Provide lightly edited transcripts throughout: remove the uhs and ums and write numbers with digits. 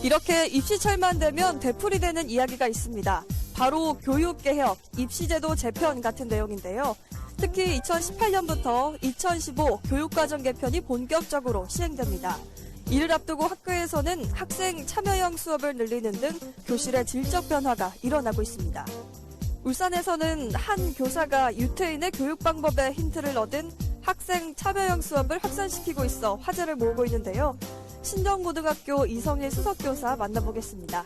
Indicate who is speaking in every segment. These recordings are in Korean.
Speaker 1: 이렇게 입시철만 되면 되풀이되는 이야기가 있습니다. 바로 교육개혁, 입시제도 재편 같은 내용인데요. 특히 2018년부터 2015 교육과정 개편이 본격적으로 시행됩니다. 이를 앞두고 학교에서는 학생 참여형 수업을 늘리는 등 교실의 질적 변화가 일어나고 있습니다. 울산에서는 한 교사가 유태인의 교육 방법에 힌트를 얻은 학생 참여형 수업을 확산시키고 있어 화제를 모으고 있는데요. 신정고등학교 이성일 수석교사 만나보겠습니다.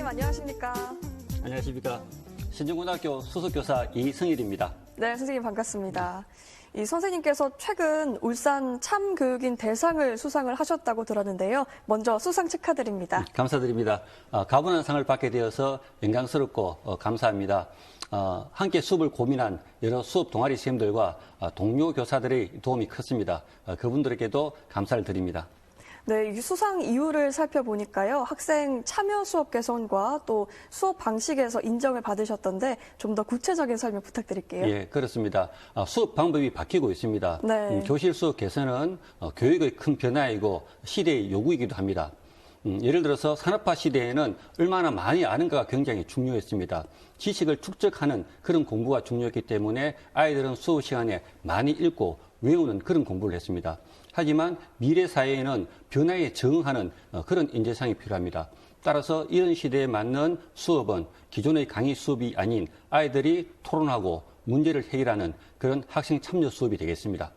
Speaker 1: 안녕하십니까?
Speaker 2: 안녕하십니까? 신정고등학교 수석교사 이승일입니다.
Speaker 1: 네, 선생님 반갑습니다. 이 선생님께서 최근 울산 참교육인 대상을 수상을 하셨다고 들었는데요. 먼저 수상 축하드립니다.
Speaker 2: 감사드립니다. 가분한 상을 받게 되어서 영광스럽고 감사합니다. 함께 수업을 고민한 여러 수업 동아리 선생님들과 동료 교사들의 도움이 컸습니다. 그분들에게도 감사를 드립니다.
Speaker 1: 네, 이 수상 이유를 살펴보니까요. 학생 참여 수업 개선과 또 수업 방식에서 인정을 받으셨던데 좀 더 구체적인 설명 부탁드릴게요.
Speaker 2: 예, 그렇습니다. 수업 방법이 바뀌고 있습니다.
Speaker 1: 네.
Speaker 2: 교실 수업 개선은 교육의 큰 변화이고 시대의 요구이기도 합니다. 예를 들어서 산업화 시대에는 얼마나 많이 아는가가 굉장히 중요했습니다. 지식을 축적하는 그런 공부가 중요했기 때문에 아이들은 수업 시간에 많이 읽고 외우는 그런 공부를 했습니다. 하지만 미래 사회에는 변화에 적응하는 그런 인재상이 필요합니다. 따라서 이런 시대에 맞는 수업은 기존의 강의 수업이 아닌 아이들이 토론하고 문제를 해결하는 그런 학생 참여 수업이 되겠습니다.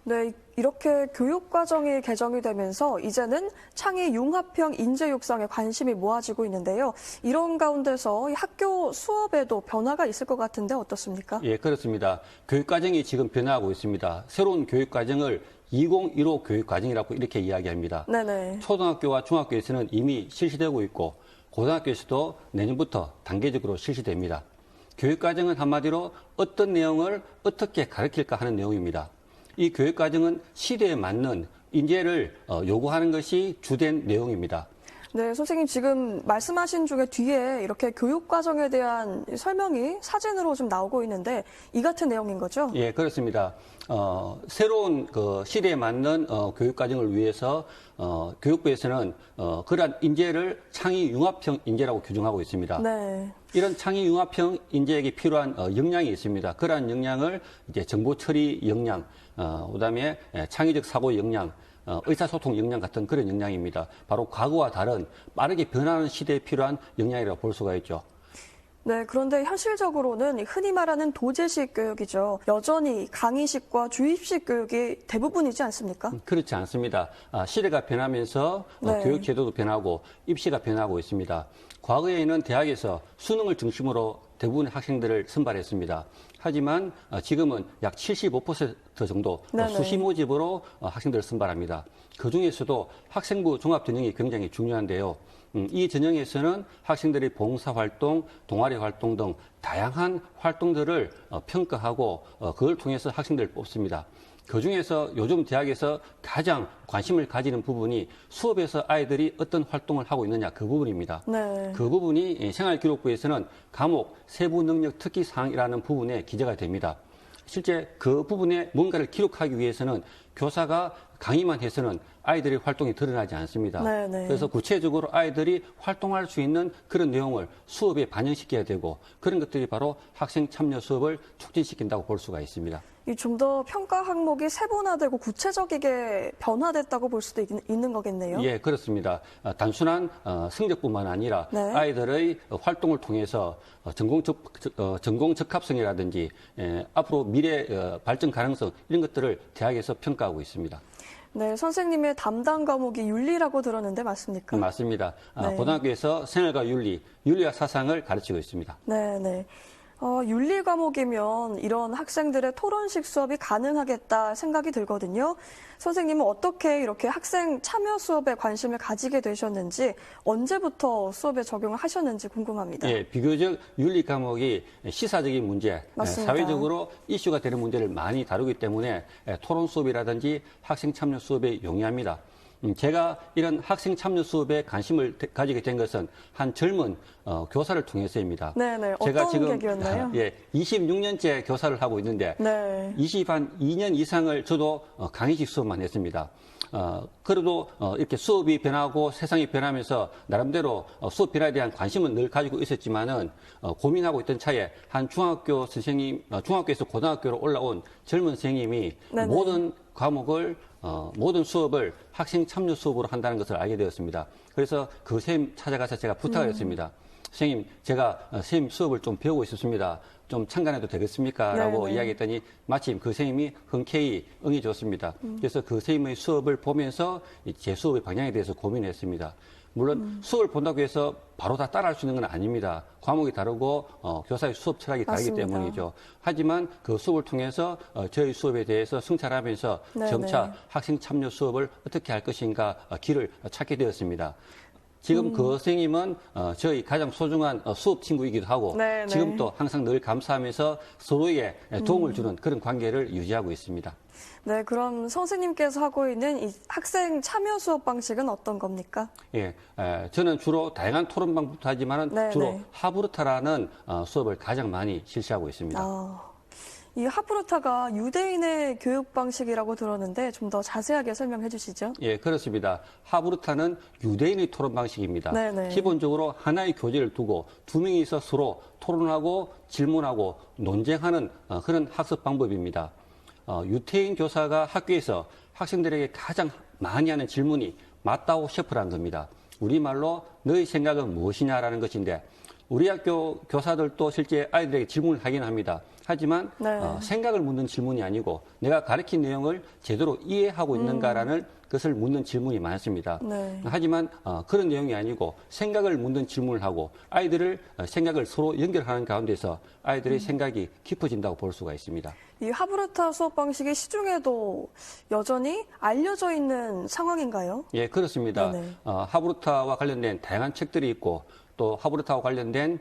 Speaker 1: 네, 이렇게 교육과정이 개정이 되면서 이제는 창의 융합형 인재 육성에 관심이 모아지고 있는데요. 이런 가운데서 학교 수업에도 변화가 있을 것 같은데 어떻습니까?
Speaker 2: 예, 그렇습니다. 교육과정이 지금 변화하고 있습니다. 새로운 교육과정을 2015 교육과정이라고 이렇게 이야기합니다.
Speaker 1: 네네.
Speaker 2: 초등학교와 중학교에서는 이미 실시되고 있고 고등학교에서도 내년부터 단계적으로 실시됩니다. 교육과정은 한마디로 어떤 내용을 어떻게 가르칠까 하는 내용입니다. 이 교육과정은 시대에 맞는 인재를 요구하는 것이 주된 내용입니다.
Speaker 1: 네, 선생님 지금 말씀하신 중에 뒤에 이렇게 교육과정에 대한 설명이 사진으로 좀 나오고 있는데 이 같은 내용인 거죠?
Speaker 2: 예, 그렇습니다. 새로운 그 시대에 맞는 교육과정을 위해서 교육부에서는 그러한 인재를 창의 융합형 인재라고 규정하고 있습니다.
Speaker 1: 네.
Speaker 2: 이런 창의 융합형 인재에게 필요한 역량이 있습니다. 그러한 역량을 이제 정보 처리 역량, 그다음에 창의적 사고 역량, 의사소통 역량 같은 그런 역량입니다. 바로 과거와 다른 빠르게 변하는 시대에 필요한 역량이라고 볼 수가 있죠.
Speaker 1: 네, 그런데 현실적으로는 흔히 말하는 도제식 교육이죠. 여전히 강의식과 주입식 교육이 대부분이지 않습니까?
Speaker 2: 그렇지 않습니다. 시대가 변하면서
Speaker 1: 네.
Speaker 2: 교육 제도도 변하고 입시가 변하고 있습니다. 과거에는 대학에서 수능을 중심으로 대부분의 학생들을 선발했습니다. 하지만 지금은 약 75% 정도
Speaker 1: 네네.
Speaker 2: 수시 모집으로 학생들을 선발합니다. 그중에서도 학생부 종합전형이 굉장히 중요한데요. 이 전형에서는 학생들의 봉사활동, 동아리활동 등 다양한 활동들을 평가하고 그걸 통해서 학생들을 뽑습니다. 그중에서 요즘 대학에서 가장 관심을 가지는 부분이 수업에서 아이들이 어떤 활동을 하고 있느냐 그 부분입니다.
Speaker 1: 네.
Speaker 2: 그 부분이 생활기록부에서는 과목 세부능력 특기사항이라는 부분에 기재가 됩니다. 실제 그 부분에 뭔가를 기록하기 위해서는 교사가 강의만 해서는 아이들의 활동이 드러나지 않습니다.
Speaker 1: 네네.
Speaker 2: 그래서 구체적으로 아이들이 활동할 수 있는 그런 내용을 수업에 반영시켜야 되고 그런 것들이 바로 학생 참여 수업을 촉진시킨다고 볼 수가 있습니다.
Speaker 1: 좀 더 평가 항목이 세분화되고 구체적이게 변화됐다고 볼 수도 있는 거겠네요.
Speaker 2: 예, 그렇습니다. 단순한 성적뿐만 아니라
Speaker 1: 네.
Speaker 2: 아이들의 활동을 통해서 전공 적합성이라든지 앞으로 미래 발전 가능성 이런 것들을 대학에서 평가하고 있습니다.
Speaker 1: 네, 선생님의 담당 과목이 윤리라고 들었는데 맞습니까?
Speaker 2: 맞습니다.
Speaker 1: 네.
Speaker 2: 고등학교에서 생활과 윤리와 사상을 가르치고 있습니다.
Speaker 1: 네, 네. 윤리 과목이면 이런 학생들의 토론식 수업이 가능하겠다 생각이 들거든요. 선생님은 어떻게 이렇게 학생 참여 수업에 관심을 가지게 되셨는지, 언제부터 수업에 적용을 하셨는지 궁금합니다.
Speaker 2: 예, 비교적 윤리 과목이 시사적인 문제,
Speaker 1: 맞습니다.
Speaker 2: 사회적으로 이슈가 되는 문제를 많이 다루기 때문에 토론 수업이라든지 학생 참여 수업에 용이합니다. 제가 이런 학생 참여 수업에 관심을 가지게 된 것은 한 젊은 교사를 통해서입니다.
Speaker 1: 네네.
Speaker 2: 제가
Speaker 1: 어떤
Speaker 2: 지금
Speaker 1: 계기였나요?
Speaker 2: 26년째 교사를 하고 있는데
Speaker 1: 네.
Speaker 2: 22년 이상을 저도 강의식 수업만 했습니다. 그래도 이렇게 수업이 변하고 세상이 변하면서 나름대로 수업 변화에 대한 관심은 늘 가지고 있었지만은 고민하고 있던 차에 한 중학교 선생님, 중학교에서 고등학교로 올라온 젊은 선생님이
Speaker 1: 네네.
Speaker 2: 모든 수업을 학생 참여 수업으로 한다는 것을 알게 되었습니다. 그래서 그 선생님 찾아가서 제가 부탁을 했습니다. 선생님, 제가 선생님 수업을 좀 배우고 있었습니다. 좀 참관해도 되겠습니까? 라고
Speaker 1: 네네.
Speaker 2: 이야기했더니 마침 그 선생님이 흔쾌히 응해줬습니다. 그래서 그 선생님의 수업을 보면서 제 수업의 방향에 대해서 고민했습니다. 물론 수업을 본다고 해서 바로 다 따라할 수 있는 건 아닙니다. 과목이 다르고 교사의 수업 철학이 다르기
Speaker 1: 맞습니다.
Speaker 2: 때문이죠. 하지만 그 수업을 통해서 저희 수업에 대해서 성찰하면서
Speaker 1: 네네.
Speaker 2: 점차 학생 참여 수업을 어떻게 할 것인가 길을 찾게 되었습니다. 지금 그 선생님은 저희 가장 소중한 수업 친구이기도 하고
Speaker 1: 네네.
Speaker 2: 지금도 항상 늘 감사하면서 서로에게 도움을 주는 그런 관계를 유지하고 있습니다.
Speaker 1: 네, 그럼 선생님께서 하고 있는 이 학생 참여 수업 방식은 어떤 겁니까?
Speaker 2: 예, 저는 주로 다양한 토론 방법도 하지만
Speaker 1: 네네.
Speaker 2: 주로 하브르타라는 수업을 가장 많이 실시하고 있습니다.
Speaker 1: 이 하브르타가 유대인의 교육 방식이라고 들었는데 좀 더 자세하게 설명해 주시죠.
Speaker 2: 예, 그렇습니다. 하브르타는 유대인의 토론 방식입니다.
Speaker 1: 네네.
Speaker 2: 기본적으로 하나의 교재를 두고 두 명이서 서로 토론하고 질문하고 논쟁하는 그런 학습 방법입니다. 유태인 교사가 학교에서 학생들에게 가장 많이 하는 질문이 맞다고 셰프라는 겁니다. 우리말로 너의 생각은 무엇이냐라는 것인데 우리 학교 교사들도 실제 아이들에게 질문을 하긴 합니다. 하지만
Speaker 1: 네.
Speaker 2: 생각을 묻는 질문이 아니고 내가 가르친 내용을 제대로 이해하고 있는가라는 것을 묻는 질문이 많습니다.
Speaker 1: 네.
Speaker 2: 하지만 그런 내용이 아니고 생각을 묻는 질문을 하고 아이들을 생각을 서로 연결하는 가운데서 아이들의 생각이 깊어진다고 볼 수가 있습니다.
Speaker 1: 이 하브르타 수업 방식이 시중에도 여전히 알려져 있는 상황인가요?
Speaker 2: 예, 그렇습니다.
Speaker 1: 네네.
Speaker 2: 하브르타와 관련된 다양한 책들이 있고 또 하브르타와 관련된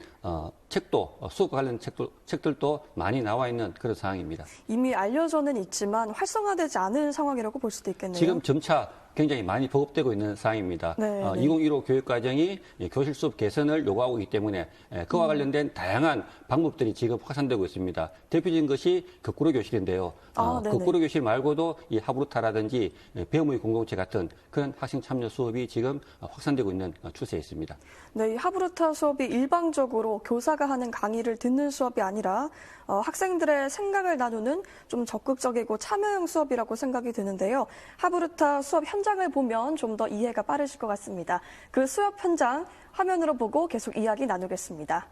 Speaker 2: 책도 수업과 관련 책들도 많이 나와 있는 그런 상황입니다.
Speaker 1: 이미 알려져는 있지만 활성화되지 않은 상황이라고 볼 수도 있겠네요.
Speaker 2: 지금 점차 굉장히 많이 보급되고 있는 상황입니다.
Speaker 1: 네,
Speaker 2: 2015 교육과정이 교실 수업 개선을 요구하고 있기 때문에 그와 관련된 다양한 방법들이 지금 확산되고 있습니다. 대표적인 것이 거꾸로 교실인데요.
Speaker 1: 네네.
Speaker 2: 거꾸로 교실 말고도 이 하브르타라든지 배움의 공동체 같은 그런 학생 참여 수업이 지금 확산되고 있는 추세에 있습니다.
Speaker 1: 네, 이 하브르타 수업이 일방적으로 교사가 하는 강의를 듣는 수업이 아니라 학생들의 생각을 나누는 좀 적극적이고 참여형 수업이라고 생각이 드는데요. 하브르타 수업 현장을 보면 좀 더 이해가 빠르실 것 같습니다. 그 수업 현장 화면으로 보고 계속 이야기 나누겠습니다.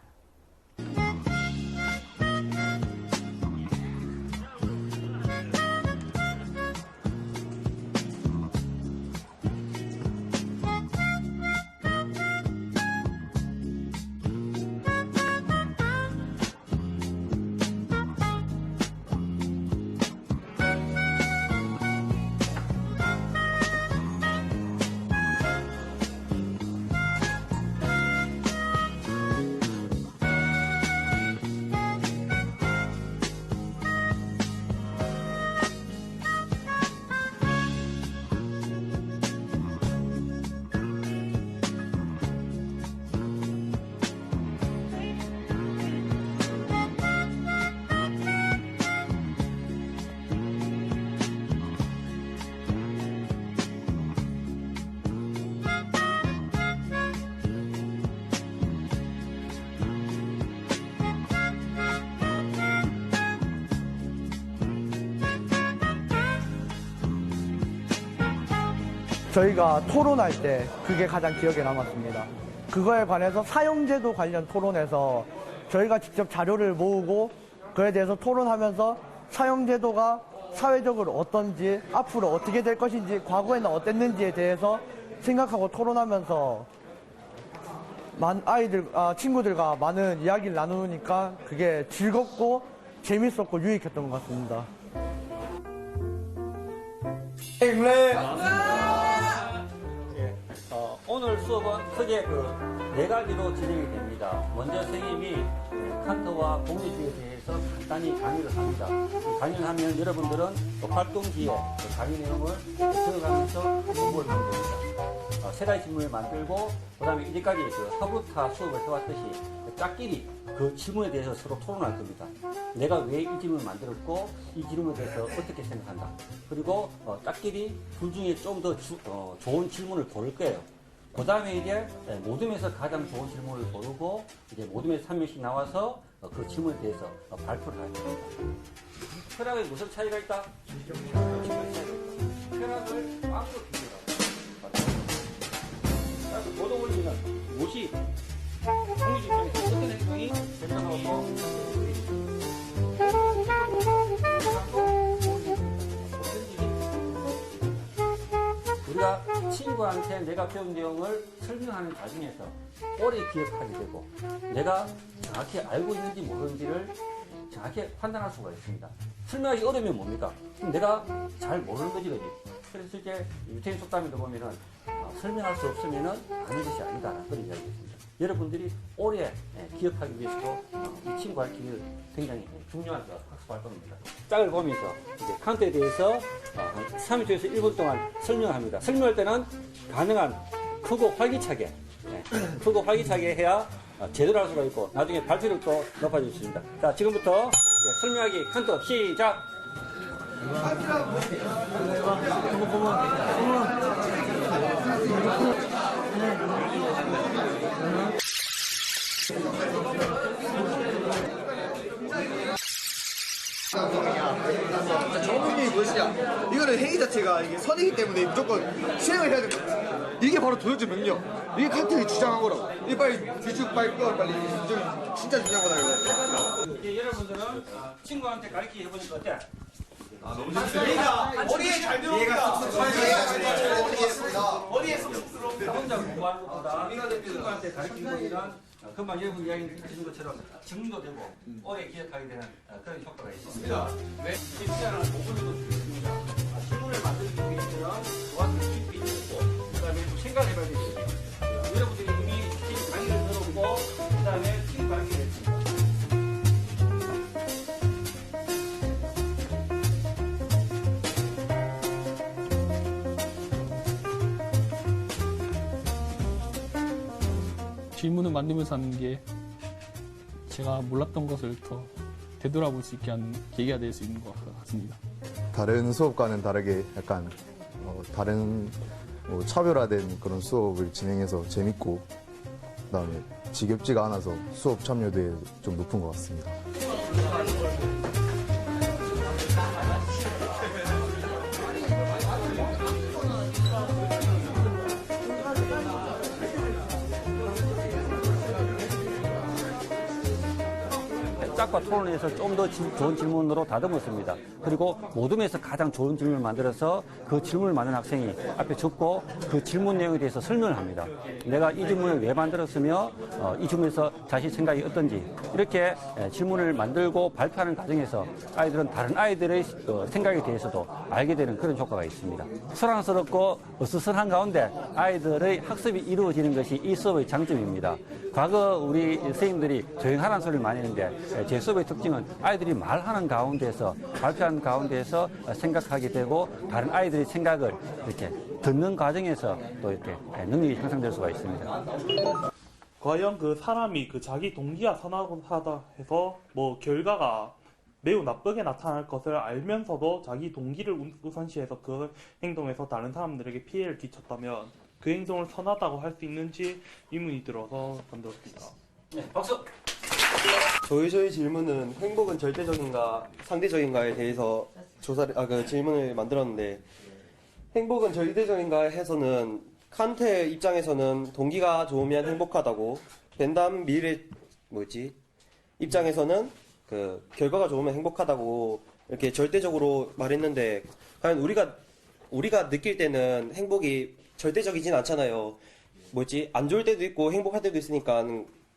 Speaker 3: 저희가 토론할 때 그게 가장 기억에 남았습니다. 그거에 관해서 사형제도 관련 토론에서 저희가 직접 자료를 모으고 그에 대해서 토론하면서 사형제도가 사회적으로 어떤지, 앞으로 어떻게 될 것인지, 과거에는 어땠는지에 대해서 생각하고 토론하면서 친구들과 많은 이야기를 나누니까 그게 즐겁고 재밌었고 유익했던 것 같습니다.
Speaker 2: 오늘 수업은 크게 네 가지로 진행이 됩니다. 먼저 선생님이 칸트와 공리주의에 대해서 간단히 강의를 합니다. 강의를 하면 여러분들은 활동지에 강의 내용을 적어가면서 공부를 하면 됩니다. 세 가지 질문을 만들고 그다음에 이제까지 서부타 수업을 해왔듯이 짝끼리 그 질문에 대해서 서로 토론할 겁니다. 내가 왜 이 질문을 만들었고 이 질문에 대해서 어떻게 생각한다. 그리고 짝끼리 둘 중에 좀 더 좋은 질문을 고를 거예요. 그 다음에 이제 모둠에서 가장 좋은 질문을 고르고 이제 모둠에서 3명씩 나와서 그 질문에 대해서 발표를 할 겁니다. 쾌락에 무슨 차이가 있다? 쾌락을 빵으로 비교하고 모동원리는 무엇이 공유주 입장에서 어떤 행동이 된다고 우리가 친구한테 내가 배운 내용을 설명하는 과정에서 오래 기억하게 되고 내가 정확히 알고 있는지 모르는지를 정확히 판단할 수가 있습니다. 설명하기 어려우면 뭡니까? 그럼 내가 잘 모르는 거지, 그지? 그래서 이제 유태인 속담에도 보면은 설명할 수 없으면은 아는 것이 아니다. 그런 이야기가 있습니다. 여러분들이 오래 기억하기 위해서도 이 친구 가르치기를 굉장히 중요한 학습 활동입니다. 짝을 보면서 이제 카운트에 대해서 30초에서 1분 동안 설명을 합니다. 설명할 때는 가능한 크고 활기차게, 크고 활기차게 해야 제대로 할 수가 있고 나중에 발표력도 높아질 수 있습니다. 자, 지금부터 설명하기 카운트 시작!
Speaker 4: 정국이 무엇이냐? 이거는 회의 자체가 이게 선이기 때문에 무조건 수행을 해야 됩니다. 이게 바로 도덕적 명령. 이게 칸트가 주장한 거라고. 이게 빨리 뒤죽 빨리 꺼 빨리. 진짜 중요한 거다 이거.
Speaker 2: 이제 여러분들은 친구한테 가르치기 해보니까 어때?
Speaker 4: 너무 재밌습니다. 머리에 잘 들어옵니다. 머리에 쏙쏙
Speaker 2: 혼자 공부하는 것보다 친구한테 가르치는 거는 금방 여러분 이야기 해준 것처럼 증도 되고 오래 기억하게 되는 그런 효과가 있습니다. 네. 시간을 5분도 드립니다. 질문을 만들기 위해서는 정확히 깊이 있고 그다음에 좀 생각해봐야 되겠습니다. 여러분들이 이미 팀 강의를 들었고 그다음에 팀 가르치게 됐습니다.
Speaker 5: 질문을 만들면서 하는 게 제가 몰랐던 것을 더 되돌아볼 수 있게 하는 계기가 될 수 있는 것 같습니다.
Speaker 6: 다른 수업과는 다르게 약간 다른 차별화된 그런 수업을 진행해서 재밌고 그다음에 지겹지가 않아서 수업 참여도에 좀 높은 것 같습니다.
Speaker 2: 짝과 토론에서 좀 더 좋은 질문으로 다듬었습니다. 그리고 모둠에서 가장 좋은 질문을 만들어서 그 질문을 만든 학생이 앞에 적고 그 질문 내용에 대해서 설명을 합니다. 내가 이 질문을 왜 만들었으며 이 질문에서 자신 생각이 어떤지 이렇게 질문을 만들고 발표하는 과정에서 아이들은 다른 아이들의 생각에 대해서도 알게 되는 그런 효과가 있습니다. 소란스럽고 어수선한 가운데 아이들의 학습이 이루어지는 것이 이 수업의 장점입니다. 과거 우리 선생님들이 조용하라는 소리를 많이 했는데 제 수업의 특징은 아이들이 말하는 가운데서 발표하는 가운데서 생각하게 되고 다른 아이들의 생각을 이렇게 듣는 과정에서 또 이렇게 능력이 향상될 수가 있습니다.
Speaker 7: 과연 그 사람이 그 자기 동기가 선하다 해서 뭐 결과가 매우 나쁘게 나타날 것을 알면서도 자기 동기를 우선시해서 그 행동에서 다른 사람들에게 피해를 끼쳤다면 그 행동을 선하다고 할 수 있는지 의문이 들어서 만들었습니다.
Speaker 2: 네, 박수!
Speaker 8: 저희 질문은 행복은 절대적인가 상대적인가에 대해서 질문을 만들었는데 행복은 절대적인가 해서는 칸트 입장에서는 동기가 좋으면 행복하다고, 벤담 미래 입장에서는 그 결과가 좋으면 행복하다고 이렇게 절대적으로 말했는데, 과연 우리가 느낄 때는 행복이 절대적이진 않잖아요. 안 좋을 때도 있고 행복할 때도 있으니까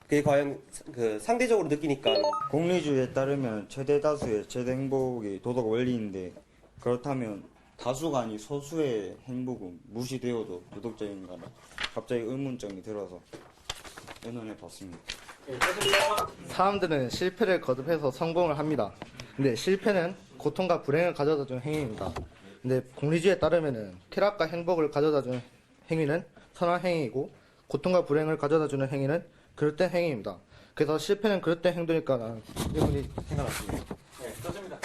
Speaker 8: 그게 과연 그 상대적으로 느끼니까.
Speaker 9: 공리주의에 따르면 최대 다수의 최대 행복이 도덕 원리인데, 그렇다면 다수가 아닌 소수의 행복은 무시되어도 도덕적인가라 갑자기 의문점이 들어서 의논해 봤습니다.
Speaker 3: 사람들은 실패를 거듭해서 성공을 합니다. 근데 실패는 고통과 불행을 가져다 주는 행위입니다. 근데 공리주의에 따르면은 쾌락과 행복을 가져다 주는 행위는 선한 행위이고, 고통과 불행을 가져다 주는 행위는 그릇된 행위입니다. 그래서 실패는 그릇된 행동이니까 나는 이분이 생각났습니다.
Speaker 2: 네, 그렇습니다.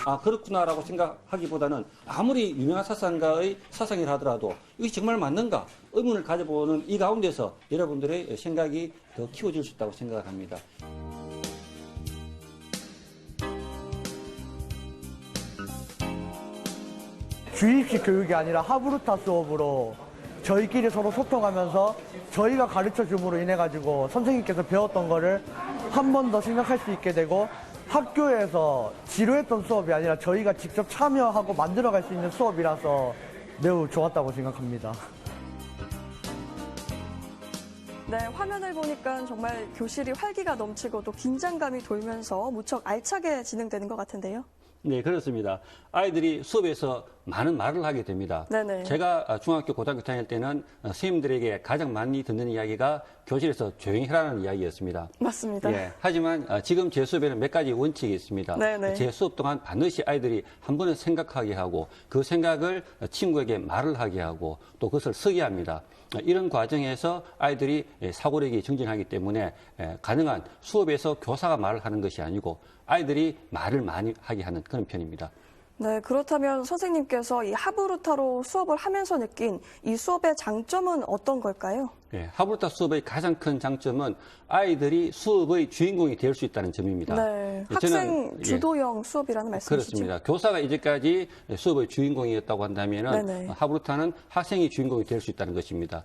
Speaker 2: 아, 그렇구나라고 생각하기보다는 아무리 유명한 사상가의 사상이라 하더라도 이것이 정말 맞는가 의문을 가져보는 이 가운데서 여러분들의 생각이 더 키워질 수 있다고 생각을 합니다.
Speaker 3: 주입식 교육이 아니라 하브루타 수업으로 저희끼리 서로 소통하면서 저희가 가르쳐 줌으로 인해 가지고 선생님께서 배웠던 거를 한 번 더 생각할 수 있게 되고, 학교에서 지루했던 수업이 아니라 저희가 직접 참여하고 만들어갈 수 있는 수업이라서 매우 좋았다고 생각합니다.
Speaker 1: 네, 화면을 보니까 정말 교실이 활기가 넘치고 또 긴장감이 돌면서 무척 알차게 진행되는 것 같은데요.
Speaker 2: 네, 그렇습니다. 아이들이 수업에서 많은 말을 하게 됩니다.
Speaker 1: 네네.
Speaker 2: 제가 중학교, 고등학교 다닐 때는 선생님들에게 가장 많이 듣는 이야기가 교실에서 조용히 하라는 이야기였습니다.
Speaker 1: 맞습니다.
Speaker 2: 예, 하지만 지금 제 수업에는 몇 가지 원칙이 있습니다.
Speaker 1: 네네.
Speaker 2: 제 수업 동안 반드시 아이들이 한 번은 생각하게 하고, 그 생각을 친구에게 말을 하게 하고, 또 그것을 쓰게 합니다. 이런 과정에서 아이들이 사고력이 증진하기 때문에 가능한 수업에서 교사가 말을 하는 것이 아니고 아이들이 말을 많이 하게 하는 그런 편입니다.
Speaker 1: 네, 그렇다면 선생님께서 이 하브루타로 수업을 하면서 느낀 이 수업의 장점은 어떤 걸까요?
Speaker 2: 예, 하브루타 수업의 가장 큰 장점은 아이들이 수업의 주인공이 될 수 있다는 점입니다.
Speaker 1: 네,
Speaker 2: 예,
Speaker 1: 학생 주도형 수업이라는 말씀이시죠?
Speaker 2: 그렇습니다. 교사가 이제까지 수업의 주인공이었다고 한다면
Speaker 1: 네네.
Speaker 2: 하브루타는 학생이 주인공이 될 수 있다는 것입니다.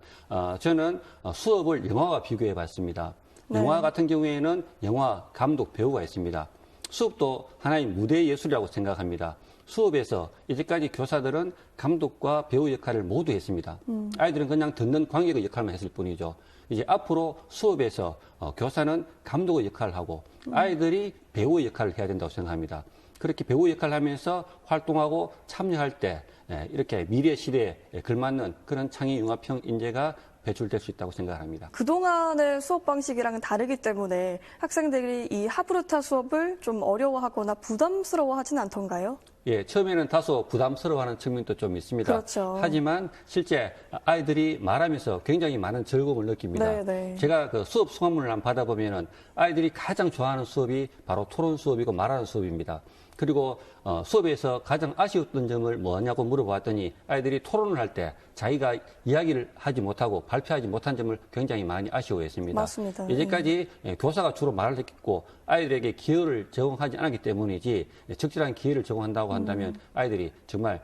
Speaker 2: 저는 수업을 영화와 비교해 봤습니다.
Speaker 1: 네.
Speaker 2: 영화 같은 경우에는 영화, 감독, 배우가 있습니다. 수업도 하나의 무대 예술이라고 생각합니다. 수업에서 이제까지 교사들은 감독과 배우 역할을 모두 했습니다. 아이들은 그냥 듣는 관객의 역할만 했을 뿐이죠. 이제 앞으로 수업에서 교사는 감독의 역할을 하고 아이들이 배우의 역할을 해야 된다고 생각합니다. 그렇게 배우 역할을 하면서 활동하고 참여할 때 이렇게 미래 시대에 걸맞는 그런 창의 융합형 인재가 배출될 수 있다고 생각합니다.
Speaker 1: 그동안의 수업 방식이랑은 다르기 때문에 학생들이 이 하브루타 수업을 좀 어려워하거나 부담스러워하지는 않던가요?
Speaker 2: 예, 처음에는 다소 부담스러워하는 측면도 좀 있습니다.
Speaker 1: 그렇죠.
Speaker 2: 하지만 실제 아이들이 말하면서 굉장히 많은 즐거움을 느낍니다.
Speaker 1: 네네.
Speaker 2: 제가 그 수업 수강문을 한번 받아보면은 아이들이 가장 좋아하는 수업이 바로 토론 수업이고 말하는 수업입니다. 그리고 수업에서 가장 아쉬웠던 점을 뭐냐고 물어봤더니 아이들이 토론을 할 때 자기가 이야기를 하지 못하고 발표하지 못한 점을 굉장히 많이 아쉬워했습니다.
Speaker 1: 맞습니다.
Speaker 2: 이제까지 교사가 주로 말을 했고 아이들에게 기회를 제공하지 않았기 때문이지, 적절한 기회를 제공한다고 한다면 아이들이 정말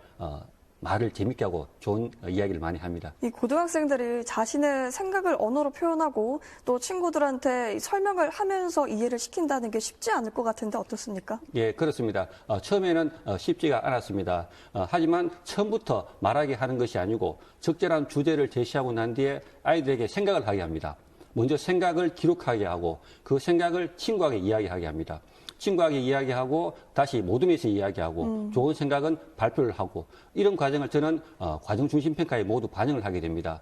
Speaker 2: 말을 재밌게 하고 좋은 이야기를 많이 합니다.
Speaker 1: 이 고등학생들이 자신의 생각을 언어로 표현하고 또 친구들한테 설명을 하면서 이해를 시킨다는 게 쉽지 않을 것 같은데 어떻습니까?
Speaker 2: 예, 그렇습니다. 처음에는 쉽지가 않았습니다. 하지만 처음부터 말하게 하는 것이 아니고 적절한 주제를 제시하고 난 뒤에 아이들에게 생각을 하게 합니다. 먼저 생각을 기록하게 하고 그 생각을 친구에게 이야기하게 합니다. 친구에게 이야기하고 다시 모둠에서 이야기하고 좋은 생각은 발표를 하고, 이런 과정을 저는 과정 중심 평가에 모두 반영을 하게 됩니다.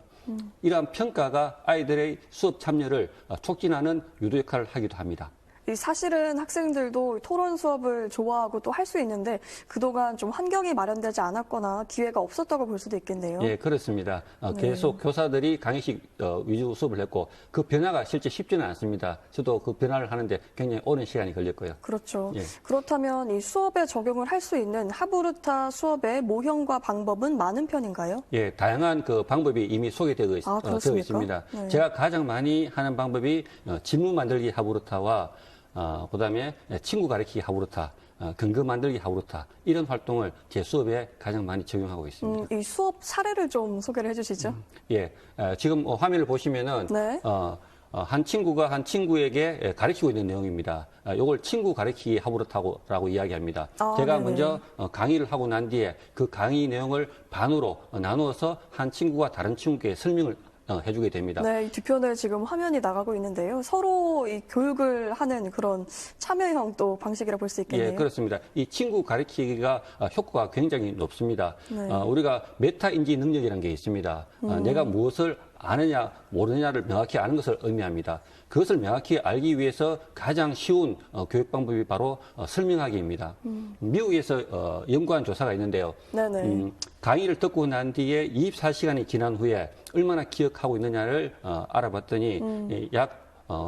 Speaker 2: 이러한 평가가 아이들의 수업 참여를 촉진하는 유도 역할을 하기도 합니다.
Speaker 1: 사실은 학생들도 토론 수업을 좋아하고 또 할 수 있는데 그동안 좀 환경이 마련되지 않았거나 기회가 없었다고 볼 수도 있겠네요.
Speaker 2: 예, 그렇습니다. 계속 교사들이 강의식 위주 수업을 했고 그 변화가 실제 쉽지는 않습니다. 저도 그 변화를 하는데 굉장히 오랜 시간이 걸렸고요.
Speaker 1: 그렇죠.
Speaker 2: 예.
Speaker 1: 그렇다면 이 수업에 적용을 할 수 있는 하브루타 수업의 모형과 방법은 많은 편인가요?
Speaker 2: 예, 다양한 그 방법이 이미 소개되어 되어 있습니다.
Speaker 1: 네.
Speaker 2: 제가 가장 많이 하는 방법이 질문 만들기 하브루타와 그다음에 친구 가르치기 하브루타, 근거 만들기 하브루타 이런 활동을 제 수업에 가장 많이 적용하고 있습니다.
Speaker 1: 이 수업 사례를 좀 소개를 해주시죠.
Speaker 2: 예, 지금 화면을 보시면은
Speaker 1: 네.
Speaker 2: 한 친구가 한 친구에게 가르치고 있는 내용입니다. 이걸 친구 가르치기 하브루타라고 이야기합니다. 제가
Speaker 1: 네네.
Speaker 2: 먼저 강의를 하고 난 뒤에 그 강의 내용을 반으로 나누어서 한 친구가 다른 친구에게 설명을 해주게 됩니다.
Speaker 1: 네, 이 뒤편에 지금 화면이 나가고 있는데요. 서로 이 교육을 하는 그런 참여형 또 방식이라 볼 수 있겠네요.
Speaker 2: 예, 그렇습니다. 이 친구 가르치기가 효과가 굉장히 높습니다.
Speaker 1: 네.
Speaker 2: 우리가 메타 인지 능력이라는 게 있습니다. 내가 무엇을 아느냐 모르느냐를 명확히 아는 것을 의미합니다. 그것을 명확히 알기 위해서 가장 쉬운 교육 방법이 바로 설명하기입니다. 미국에서 연구한 조사가 있는데요.
Speaker 1: 네네.
Speaker 2: 강의를 듣고 난 뒤에 24시간이 지난 후에 얼마나 기억하고 있느냐를 알아봤더니 약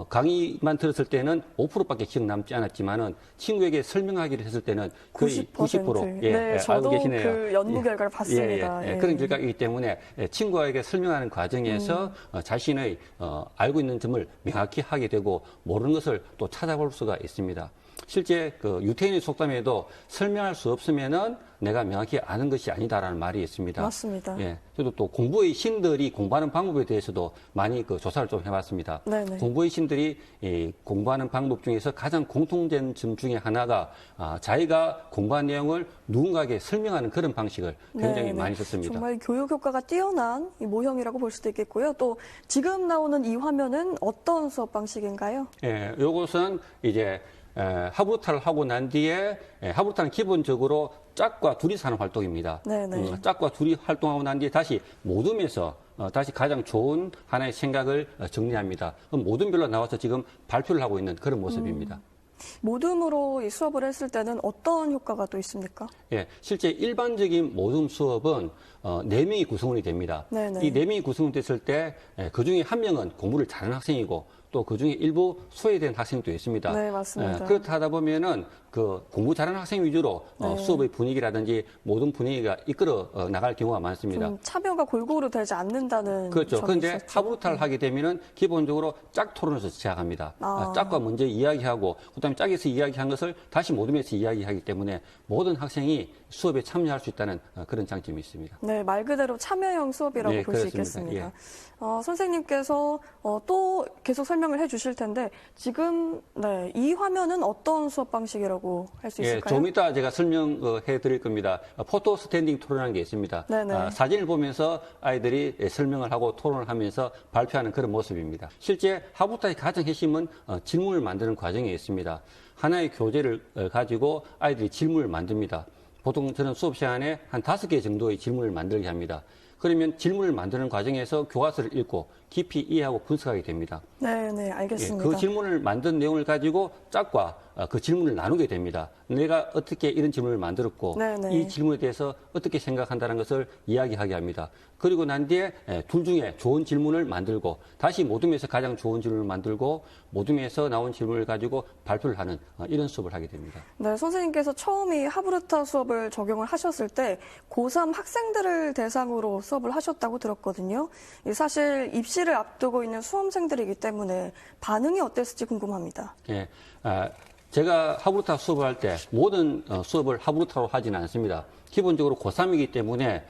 Speaker 2: 강의만 들었을 때는 5%밖에 기억 남지 않았지만은 친구에게 설명하기를 했을 때는 거의 90%. 예,
Speaker 1: 네,
Speaker 2: 알고
Speaker 1: 저도
Speaker 2: 계시네요.
Speaker 1: 그 연구 결과를 봤습니다.
Speaker 2: 예. 그런 결과이기 때문에 친구에게 설명하는 과정에서 자신의 알고 있는 점을 명확히 하게 되고 모르는 것을 또 찾아볼 수가 있습니다. 실제 그 유태인의 속담에도 설명할 수 없으면은 내가 명확히 아는 것이 아니다라는 말이 있습니다.
Speaker 1: 맞습니다.
Speaker 2: 예. 저도 또 공부의 신들이 공부하는 방법에 대해서도 많이 그 조사를 좀 해봤습니다.
Speaker 1: 네네.
Speaker 2: 공부의 신들이 이 공부하는 방법 중에서 가장 공통된 점 중에 하나가 자기가 공부한 내용을 누군가에게 설명하는 그런 방식을 굉장히
Speaker 1: 네네.
Speaker 2: 많이 썼습니다.
Speaker 1: 정말 교육 효과가 뛰어난 이 모형이라고 볼 수도 있겠고요. 또 지금 나오는 이 화면은 어떤 수업 방식인가요?
Speaker 2: 예, 요것은 이제 하브루타를 하고 난 뒤에 하브루타는 기본적으로 짝과 둘이 사는 활동입니다.
Speaker 1: 네네.
Speaker 2: 짝과 둘이 활동하고 난 뒤에 다시 모둠에서 다시 가장 좋은 하나의 생각을 정리합니다. 그럼 모둠별로 나와서 지금 발표를 하고 있는 그런 모습입니다.
Speaker 1: 모둠으로 이 수업을 했을 때는 어떤 효과가 또 있습니까?
Speaker 2: 예, 실제 일반적인 모둠 수업은 4명이 구성원이 됩니다.
Speaker 1: 네네.
Speaker 2: 이 4명이 구성이 됐을 때 그 중에 한 명은 공부를 잘하는 학생이고 또 그 중에 일부 소외된 학생도 있습니다.
Speaker 1: 네, 맞습니다.
Speaker 2: 그렇다 하다 보면은 그 공부 잘하는 학생 위주로 수업의 분위기라든지 모든 분위기가 이끌어 나갈 경우가 많습니다.
Speaker 1: 좀 참여가 골고루 되지 않는다는
Speaker 2: 그렇죠.
Speaker 1: 점이
Speaker 2: 그런데
Speaker 1: 있었죠.
Speaker 2: 하브루타를 하게 되면은 기본적으로 짝 토론에서 시작합니다. 짝과 먼저 이야기하고 그다음에 짝에서 이야기한 것을 다시 모둠에서 이야기하기 때문에 모든 학생이 수업에 참여할 수 있다는 그런 장점이 있습니다.
Speaker 1: 네, 말 그대로 참여형 수업이라고
Speaker 2: 네,
Speaker 1: 볼 수
Speaker 2: 그렇습니다.
Speaker 1: 있겠습니다. 선생님께서 또 계속 설명을 해주실 텐데 지금 이 화면은 어떤 수업 방식이라고 할 수
Speaker 2: 예,
Speaker 1: 있을까요?
Speaker 2: 좀 이따 제가 설명해 드릴 겁니다. 포토 스탠딩 토론이라는 게 있습니다.
Speaker 1: 네네.
Speaker 2: 사진을 보면서 아이들이 설명을 하고 토론을 하면서 발표하는 그런 모습입니다. 실제 하브루타의 가장 핵심은 질문을 만드는 과정에 있습니다. 하나의 교재를 가지고 아이들이 질문을 만듭니다. 보통 저는 수업 시간에 한 5개 정도의 질문을 만들게 합니다. 그러면 질문을 만드는 과정에서 교과서를 읽고 깊이 이해하고 분석하게 됩니다.
Speaker 1: 네, 알겠습니다.
Speaker 2: 그 질문을 만든 내용을 가지고 짝과 그 질문을 나누게 됩니다. 내가 어떻게 이런 질문을 만들었고
Speaker 1: 네네.
Speaker 2: 이 질문에 대해서 어떻게 생각한다는 것을 이야기하게 합니다. 그리고 난 뒤에 둘 중에 좋은 질문을 만들고 다시 모둠에서 가장 좋은 질문을 만들고 모둠에서 나온 질문을 가지고 발표를 하는 이런 수업을 하게 됩니다.
Speaker 1: 네, 선생님께서 처음 이 하브루타 수업을 적용을 하셨을 때 고3 학생들을 대상으로 수업을 하셨다고 들었거든요. 사실 입시를 앞두고 있는 수험생들이기 때문에 반응이 어땠을지 궁금합니다.
Speaker 2: 예, 제가 하브루타 수업을 할 때 모든 수업을 하브루타로 하지는 않습니다. 기본적으로 고3이기 때문에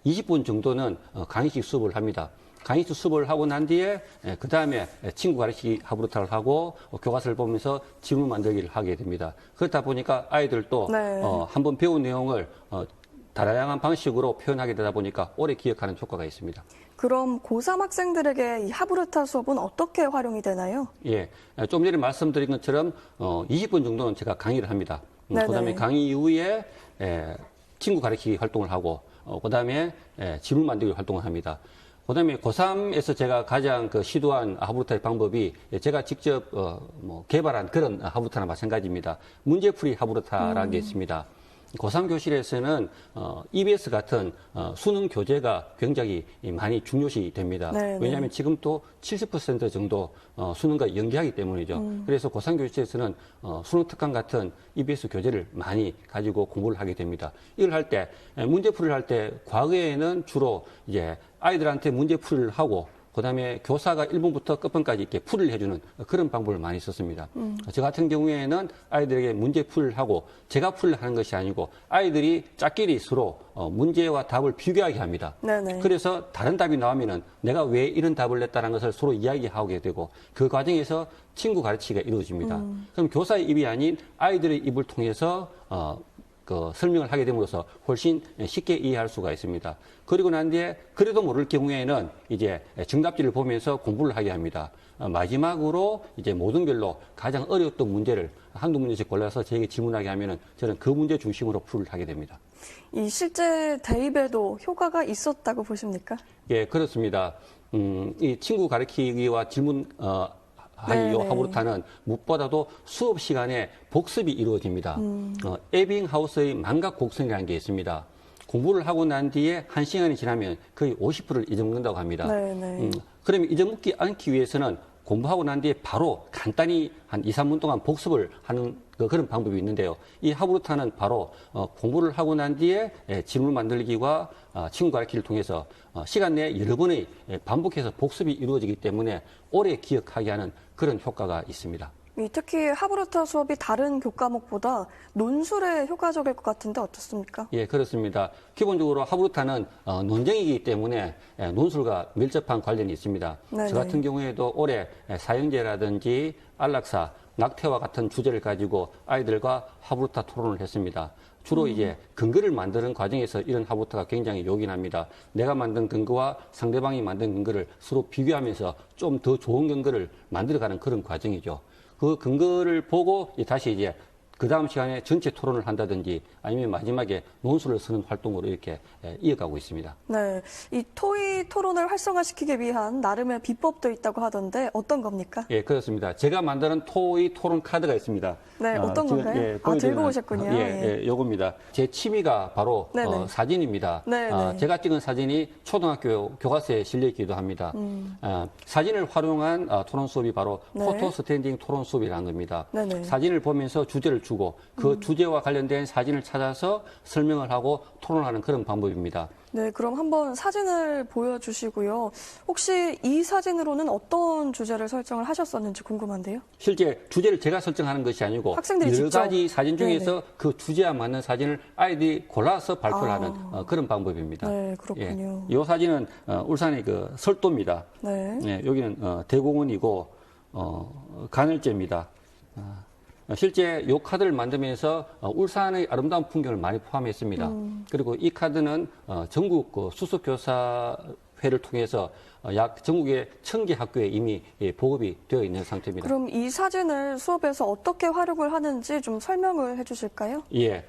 Speaker 2: 20분 정도는 강의식 수업을 합니다. 강의식 수업을 하고 난 뒤에 그 다음에 친구 가르치기 하브루타를 하고 교과서를 보면서 질문 만들기를 하게 됩니다. 그렇다 보니까 아이들도
Speaker 1: 네.
Speaker 2: 한번 배운 내용을 다양한 방식으로 표현하게 되다 보니까 오래 기억하는 효과가 있습니다.
Speaker 1: 그럼 고3 학생들에게 이 하브루타 수업은 어떻게 활용이 되나요?
Speaker 2: 예, 좀 전에 말씀드린 것처럼 20분 정도는 제가 강의를 합니다.
Speaker 1: 네네.
Speaker 2: 그다음에 강의 이후에 친구 가르치기 활동을 하고 그다음에 질문 만들기 활동을 합니다. 그다음에 고3에서 제가 가장 시도한 하브루타의 방법이 제가 직접 개발한 그런 하브루타나 마찬가지입니다. 문제풀이 하브루타라는 게 있습니다. 고3 교실에서는 EBS 같은 수능 교재가 굉장히 많이 중요시 됩니다.
Speaker 1: 네네.
Speaker 2: 왜냐하면 지금 또 70% 정도 수능과 연계하기 때문이죠. 그래서 고3 교실에서는 수능 특강 같은 EBS 교재를 많이 가지고 공부를 하게 됩니다. 이걸 할 때 문제풀이를 할 때 과거에는 주로 이제 아이들한테 문제풀이를 하고 그다음에 교사가 1번부터 끝번까지 이렇게 풀이를 해주는 그런 방법을 많이 썼습니다. 저 같은 경우에는 아이들에게 문제 풀이를 하고 제가 풀이를 하는 것이 아니고 아이들이 짝끼리 서로 문제와 답을 비교하게 합니다.
Speaker 1: 네네.
Speaker 2: 그래서 다른 답이 나오면은 내가 왜 이런 답을 냈다는 것을 서로 이야기하게 되고 그 과정에서 친구 가르치기가 이루어집니다. 그럼 교사의 입이 아닌 아이들의 입을 통해서 설명을 하게 됨으로써 훨씬 쉽게 이해할 수가 있습니다. 그리고 난 뒤에 그래도 모를 경우에는 이제 정답지를 보면서 공부를 하게 합니다. 마지막으로 이제 모든 별로 가장 어려웠던 문제를 한두 문제씩 골라서 저에게 질문하게 하면은 저는 그 문제 중심으로 풀이를 하게 됩니다.
Speaker 1: 이 실제 대입에도 효과가 있었다고 보십니까?
Speaker 2: 예, 그렇습니다. 이 친구 가르치기와 질문, 하이 요 하브루타는 무엇보다도 수업 시간에 복습이 이루어집니다. 에빙하우스의 망각 곡선이라는 게 있습니다. 공부를 하고 난 뒤에 1시간이 지나면 거의 50%를 잊어먹는다고 합니다. 그러면 잊어먹지 않기 위해서는 공부하고 난 뒤에 바로 간단히 한 2, 3분 동안 복습을 하는 그런 방법이 있는데요. 이 하브루타는 바로 공부를 하고 난 뒤에 질문 만들기와 친구 가르치기를 통해서 시간 내에 여러 번의 반복해서 복습이 이루어지기 때문에 오래 기억하게 하는 그런 효과가 있습니다.
Speaker 1: 특히 하브루타 수업이 다른 교과목보다 논술에 효과적일 것 같은데 어떻습니까?
Speaker 2: 예, 그렇습니다. 기본적으로 하브루타는 논쟁이기 때문에 논술과 밀접한 관련이 있습니다.
Speaker 1: 네네.
Speaker 2: 저 같은 경우에도 올해 사형제라든지 안락사, 낙태와 같은 주제를 가지고 아이들과 하브루타 토론을 했습니다. 주로 이제 근거를 만드는 과정에서 이런 하브루타가 굉장히 요긴합니다. 내가 만든 근거와 상대방이 만든 근거를 서로 비교하면서 좀 더 좋은 근거를 만들어가는 그런 과정이죠. 그 근거를 보고 다시 이제 그 다음 시간에 전체 토론을 한다든지 아니면 마지막에 논술을 쓰는 활동으로 이렇게 이어가고 있습니다.
Speaker 1: 네, 이 토의 토론을 활성화시키기 위한 나름의 비법도 있다고 하던데 어떤 겁니까?
Speaker 2: 예, 그렇습니다. 제가 만드는 토의 토론 카드가 있습니다.
Speaker 1: 네, 어떤 건가요? 들고 오셨군요.
Speaker 2: 예, 요겁니다. 제 취미가 바로 사진입니다. 제가 찍은 사진이 초등학교 교과서에 실려 있기도 합니다. 사진을 활용한 토론 수업이 바로 포토 스탠딩 토론 수업이라는 겁니다. 사진을 보면서 주제를 주고 그 주제와 관련된 사진을 찾아서 설명을 하고 토론하는 그런 방법입니다.
Speaker 1: 네, 그럼 한번 사진을 보여주시고요. 혹시 이 사진으로는 어떤 주제를 설정을 하셨었는지 궁금한데요.
Speaker 2: 실제 주제를 제가 설정하는 것이 아니고
Speaker 1: 학생들이
Speaker 2: 여러
Speaker 1: 직접.
Speaker 2: 가지 사진 중에서 그 주제와 맞는 사진을 아이들이 골라서 발표를 하는 그런 방법입니다.
Speaker 1: 네, 그렇군요.
Speaker 2: 이 사진은 울산의 그 설도입니다.
Speaker 1: 네.
Speaker 2: 예, 여기는 대공원이고 간을제입니다. 실제 이 카드를 만들면서 울산의 아름다운 풍경을 많이 포함했습니다. 그리고 이 카드는 전국 수석교사회를 통해서 약 전국의 1000개 학교에 이미 보급이 되어 있는 상태입니다.
Speaker 1: 그럼 이 사진을 수업에서 어떻게 활용을 하는지 좀 설명을 해주실까요?
Speaker 2: 예,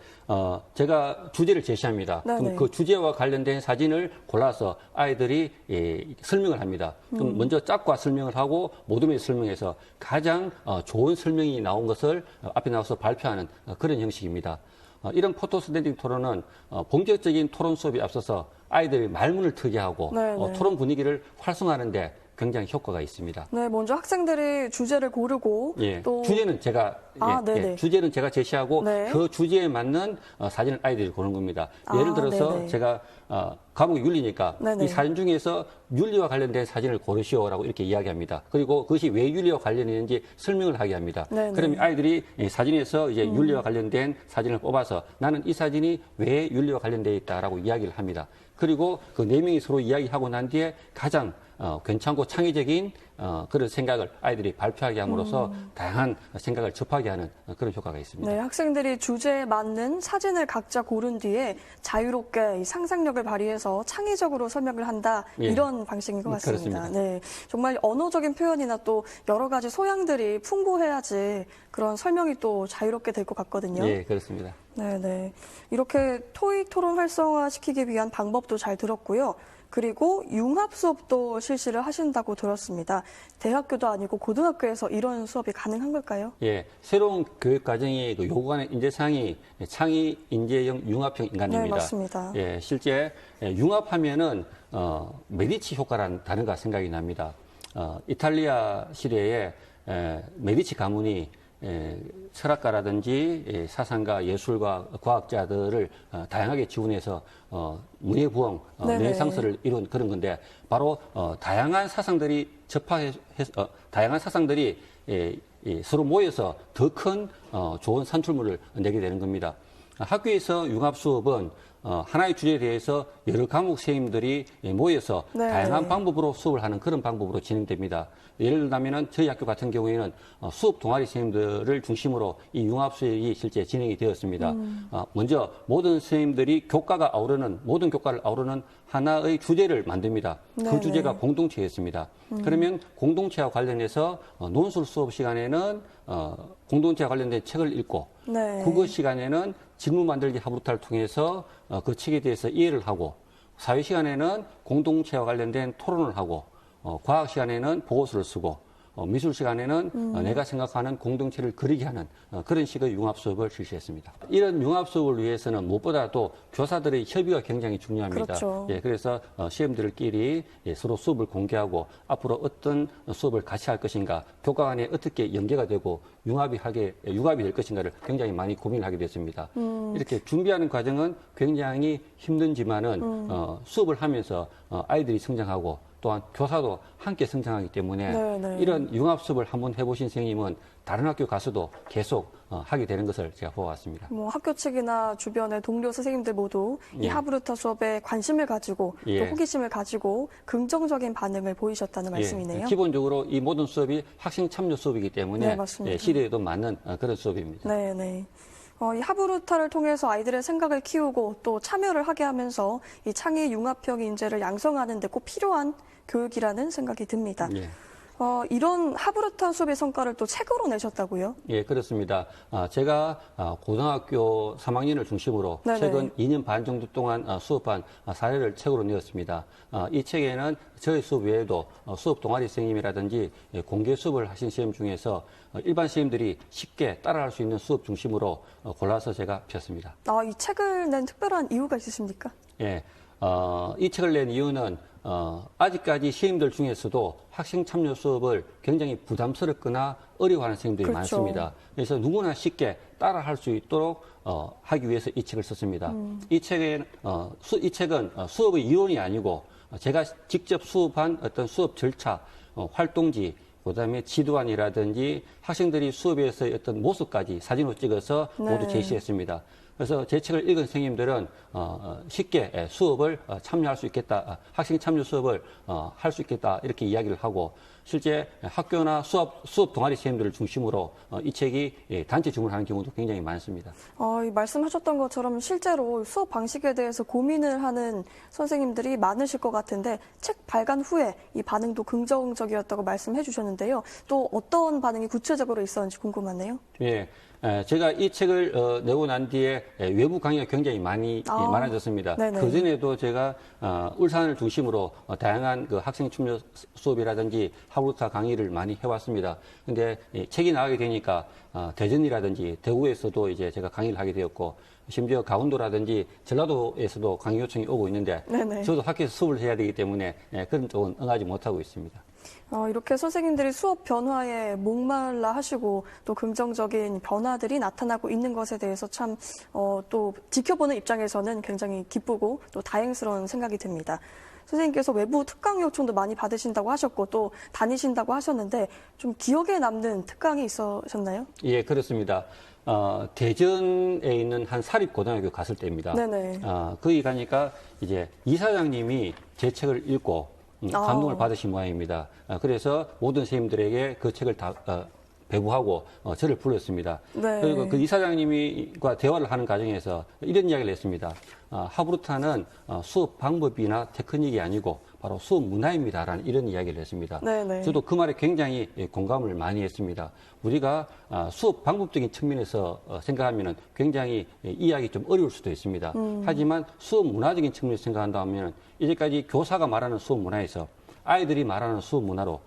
Speaker 2: 제가 주제를 제시합니다. 그럼 그 주제와 관련된 사진을 골라서 아이들이 설명을 합니다. 그럼 먼저 짝과 설명을 하고 모둠에 설명해서 가장 좋은 설명이 나온 것을 앞에 나와서 발표하는 그런 형식입니다. 이런 포토 스탠딩 토론은 본격적인 토론 수업에 앞서서 아이들이 말문을 트게 하고 토론 분위기를 활성화하는데 굉장히 효과가 있습니다.
Speaker 1: 네, 먼저 학생들이 주제를 고르고 또
Speaker 2: 주제는 제가 주제는 제가 제시하고 그 주제에 맞는 사진을 아이들이 고르는 겁니다. 예를 들어서 제가 과목이 윤리니까 이 사진 중에서 윤리와 관련된 사진을 고르시오라고 이렇게 이야기합니다. 그리고 그것이 왜 윤리와 관련이 있는지 설명을 하게 합니다. 그러면 아이들이 사진에서 이제 윤리와 관련된 사진을 뽑아서 나는 이 사진이 왜 윤리와 관련되어 있다라고 이야기를 합니다. 그리고 그 4명이 서로 이야기하고 난 뒤에 가장 괜찮고 창의적인 그런 생각을 아이들이 발표하게 함으로써 다양한 생각을 접하게 하는 그런 효과가 있습니다.
Speaker 1: 네, 학생들이 주제에 맞는 사진을 각자 고른 뒤에 자유롭게 이 상상력을 발휘해서 창의적으로 설명을 한다 이런 방식인 것 같습니다.
Speaker 2: 그렇습니다.
Speaker 1: 네, 정말 언어적인 표현이나 또 여러 가지 소양들이 풍부해야지 그런 설명이 또 자유롭게 될 것 같거든요.
Speaker 2: 네, 그렇습니다.
Speaker 1: 네. 이렇게 토의 토론 활성화시키기 위한 방법도 잘 들었고요. 그리고 융합 수업도 실시를 하신다고 들었습니다. 대학교도 아니고 고등학교에서 이런 수업이 가능한 걸까요?
Speaker 2: 예, 새로운 교육 과정이 요구하는 인재상이 창의 인재형 융합형 인간입니다.
Speaker 1: 네, 맞습니다.
Speaker 2: 예, 실제 융합하면은 메디치 효과라는 단어가 생각이 납니다. 이탈리아 시대에 메디치 가문이 철학가라든지 사상가, 예술가, 과학자들을 다양하게 지원해서 문예부흥,
Speaker 1: 네네.
Speaker 2: 르네상스를 이룬 그런 건데 바로 다양한 사상들이 다양한 사상들이 서로 모여서 더 큰 좋은 산출물을 내게 되는 겁니다. 학교에서 융합 수업은 하나의 주제에 대해서 여러 과목 선생님들이 모여서
Speaker 1: 네.
Speaker 2: 다양한 방법으로 수업을 하는 그런 방법으로 진행됩니다. 예를 들자면 저희 학교 같은 경우에는 수업 동아리 선생님들을 중심으로 이 융합 수업이 실제 진행이 되었습니다. 먼저 모든 선생님들이 모든 교과를 아우르는 하나의 주제를 만듭니다.
Speaker 1: 네네.
Speaker 2: 그 주제가 공동체였습니다. 그러면 공동체와 관련해서 논술 수업 시간에는 공동체와 관련된 책을 읽고
Speaker 1: 네.
Speaker 2: 국어 시간에는 질문 만들기 하부루타를 통해서 그 책에 대해서 이해를 하고 사회 시간에는 공동체와 관련된 토론을 하고 과학 시간에는 보고서를 쓰고 미술 시간에는 내가 생각하는 공동체를 그리게 하는 그런 식의 융합 수업을 실시했습니다. 이런 융합 수업을 위해서는 무엇보다도 교사들의 협의가 굉장히 중요합니다.
Speaker 1: 그렇죠.
Speaker 2: 예, 그래서 시험들끼리 서로 수업을 공개하고 앞으로 어떤 수업을 같이 할 것인가, 교과 간에 어떻게 연계가 되고 융합이 될 것인가를 굉장히 많이 고민을 하게 됐습니다. 이렇게 준비하는 과정은 굉장히 힘든지만은 수업을 하면서 아이들이 성장하고 또한 교사도 함께 성장하기 때문에
Speaker 1: 네네.
Speaker 2: 이런 융합 수업을 한번 해보신 선생님은 다른 학교 가서도 계속 하게 되는 것을 제가 보아왔습니다.
Speaker 1: 학교 측이나 주변의 동료 선생님들 모두 이
Speaker 2: 예.
Speaker 1: 하브루타 수업에 관심을 가지고 또
Speaker 2: 예.
Speaker 1: 호기심을 가지고 긍정적인 반응을 보이셨다는 말씀이네요.
Speaker 2: 기본적으로 이 모든 수업이 학생 참여 수업이기 때문에
Speaker 1: 네, 맞습니다.
Speaker 2: 시대에도 맞는 그런 수업입니다.
Speaker 1: 네네. 이 하브루타를 통해서 아이들의 생각을 키우고 또 참여를 하게 하면서 이 창의 융합형 인재를 양성하는 데 꼭 필요한 교육이라는 생각이 듭니다.
Speaker 2: 예.
Speaker 1: 이런 하브루타 수업의 성과를 또 책으로 내셨다고요?
Speaker 2: 예, 그렇습니다. 제가 고등학교 3학년을 중심으로
Speaker 1: 네네.
Speaker 2: 최근 2년 반 정도 동안 수업한 사례를 책으로 내었습니다. 이 책에는 저희 수업 외에도 수업 동아리 선생님이라든지 공개 수업을 하신 선생님 중에서 일반 선생님들이 쉽게 따라할 수 있는 수업 중심으로 골라서 제가 폈습니다.
Speaker 1: 이 책을 낸 특별한 이유가 있으십니까?
Speaker 2: 예, 이 책을 낸 이유는 아직까지 선생님들 중에서도 학생 참여 수업을 굉장히 부담스럽거나 어려워하는 선생님들이
Speaker 1: 그렇죠.
Speaker 2: 많습니다. 그래서 누구나 쉽게 따라할 수 있도록 하기 위해서 이 책을 썼습니다. 이 책은 수업의 이론이 아니고 제가 직접 수업한 어떤 수업 절차, 활동지, 그다음에 지도안이라든지 학생들이 수업에서의 어떤 모습까지 사진으로 찍어서 모두
Speaker 1: 네.
Speaker 2: 제시했습니다. 그래서 제 책을 읽은 선생님들은 쉽게 수업을 참여할 수 있겠다, 학생 참여 수업을 할 수 있겠다 이렇게 이야기를 하고 실제 학교나 수업 동아리 선생님들을 중심으로 이 책이 단체 주문하는 경우도 굉장히 많습니다.
Speaker 1: 이 말씀하셨던 것처럼 실제로 수업 방식에 대해서 고민을 하는 선생님들이 많으실 것 같은데 책 발간 후에 이 반응도 긍정적이었다고 말씀해 주셨는데요. 또 어떤 반응이 구체적으로 있었는지 궁금하네요.
Speaker 2: 예. 제가 이 책을 내고 난 뒤에 외부 강의가 굉장히 많아졌습니다.
Speaker 1: 네네.
Speaker 2: 그전에도 제가 울산을 중심으로 다양한 그 학생 참여 수업이라든지 하브루타 강의를 많이 해왔습니다. 근데 책이 나가게 되니까 대전이라든지 대구에서도 이제 제가 강의를 하게 되었고 심지어 강원도라든지 전라도에서도 강의 요청이 오고 있는데
Speaker 1: 네네.
Speaker 2: 저도 학교에서 수업을 해야 되기 때문에 그런 쪽은 응하지 못하고 있습니다.
Speaker 1: 이렇게 선생님들이 수업 변화에 목말라 하시고 또 긍정적인 변화들이 나타나고 있는 것에 대해서 참 또 지켜보는 입장에서는 굉장히 기쁘고 또 다행스러운 생각이 듭니다. 선생님께서 외부 특강 요청도 많이 받으신다고 하셨고 또 다니신다고 하셨는데 좀 기억에 남는 특강이 있으셨나요?
Speaker 2: 예, 그렇습니다. 대전에 있는 한 사립고등학교 갔을 때입니다.
Speaker 1: 네네.
Speaker 2: 거기 가니까 이제 이사장님이 제 책을 읽고 감동을 받으신 모양입니다. 그래서 모든 선생님들에게 그 책을 다 배부하고 저를 불렀습니다.
Speaker 1: 네.
Speaker 2: 그리고 그 이사장님과 대화를 하는 과정에서 이런 이야기를 했습니다. 하브루타는 수업 방법이나 테크닉이 아니고 바로 수업 문화입니다라는 이런 이야기를 했습니다.
Speaker 1: 네네.
Speaker 2: 저도 그 말에 굉장히 공감을 많이 했습니다. 우리가 수업 방법적인 측면에서 생각하면 굉장히 이해하기 좀 어려울 수도 있습니다. 하지만 수업 문화적인 측면에서 생각한다면 이제까지 교사가 말하는 수업 문화에서 아이들이 말하는 수업 문화로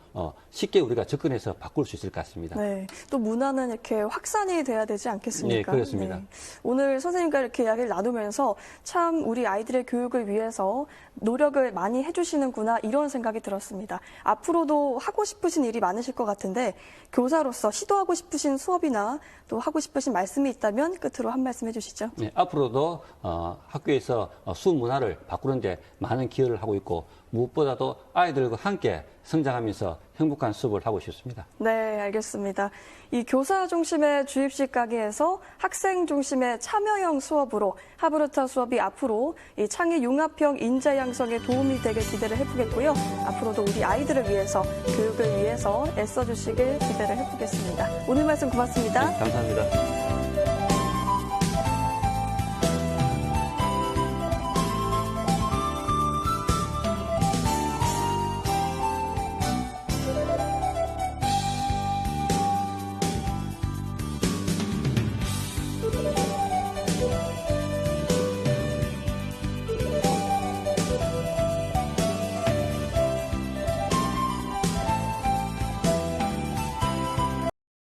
Speaker 2: 쉽게 우리가 접근해서 바꿀 수 있을 것 같습니다.
Speaker 1: 네, 또 문화는 이렇게 확산이 돼야 되지 않겠습니까?
Speaker 2: 네, 그렇습니다.
Speaker 1: 오늘 선생님과 이렇게 이야기를 나누면서 참 우리 아이들의 교육을 위해서 노력을 많이 해주시는구나 이런 생각이 들었습니다. 앞으로도 하고 싶으신 일이 많으실 것 같은데 교사로서 시도하고 싶으신 수업이나 또 하고 싶으신 말씀이 있다면 끝으로 한 말씀 해주시죠.
Speaker 2: 네, 앞으로도 학교에서 수업 문화를 바꾸는데 많은 기여를 하고 있고 무엇보다도 아이들과 함께 성장하면서 행복한 수업을 하고 싶습니다.
Speaker 1: 네, 알겠습니다. 이 교사 중심의 주입식 강의에서 학생 중심의 참여형 수업으로 하브르타 수업이 앞으로 이 창의 융합형 인재 양성에 도움이 되길 기대를 해보겠고요. 앞으로도 우리 아이들을 위해서, 교육을 위해서 애써주시길 기대를 해보겠습니다. 오늘 말씀 고맙습니다.
Speaker 2: 네, 감사합니다.